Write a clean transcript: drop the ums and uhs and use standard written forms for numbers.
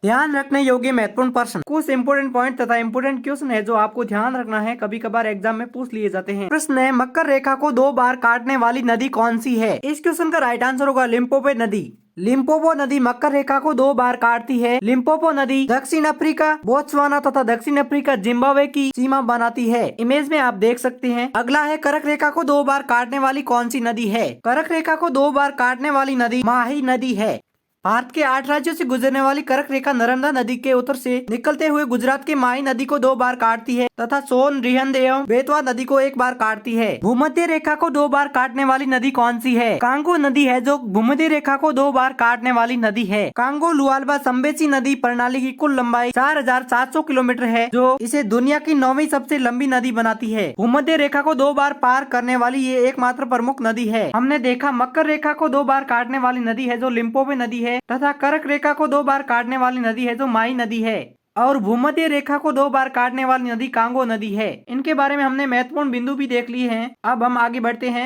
ध्यान रखने योग्य महत्वपूर्ण प्रश्न। कुछ इंपोर्टेंट पॉइंट तथा इंपोर्टेंट क्वेश्चन है जो आपको ध्यान रखना है, कभी कभार एग्जाम में पूछ लिए जाते हैं। प्रश्न है, मकर रेखा को 2 बार काटने वाली नदी कौन सी है? इस क्वेश्चन का राइट आंसर होगा लिम्पोपो नदी। लिम्पोपो नदी मकर रेखा को 2 बार काटती है। लिम्पोपो नदी दक्षिण अफ्रीका, बोत्सवाना तथा दक्षिण अफ्रीका, जिम्बाब्वे की सीमा बनाती है। इमेज में आप देख सकते हैं। अगला है, कर्क रेखा को 2 बार काटने वाली कौन सी नदी है? कर्क रेखा को 2 बार काटने वाली नदी माही नदी है। भारत के 8 राज्यों से गुजरने वाली कर्क रेखा नर्मदा नदी के उत्तर से निकलते हुए गुजरात के माही नदी को 2 बार काटती है तथा सोन, रिहंद एवं बेतवा नदी को 1 बार काटती है। भूमध्य रेखा को 2 बार काटने वाली नदी कौन सी है? कांगो नदी है जो भूमध्य रेखा को 2 बार काटने वाली नदी है। कांगो लुआलबा संबेसी नदी प्रणाली की कुल लंबाई 4700 किलोमीटर है, जो इसे दुनिया की 9वीं सबसे लंबी नदी बनाती है। भूमध्य रेखा को 2 बार पार करने वाली ये एकमात्र प्रमुख नदी है। हमने देखा मकर रेखा को 2 बार काटने वाली नदी है जो लिम्पोपो नदी है तथा कर्क रेखा को 2 बार काटने वाली नदी है जो माही नदी है, और भूमध्य रेखा को 2 बार काटने वाली नदी कांगो नदी है। इनके बारे में हमने महत्वपूर्ण बिंदु भी देख लिए हैं। अब हम आगे बढ़ते हैं।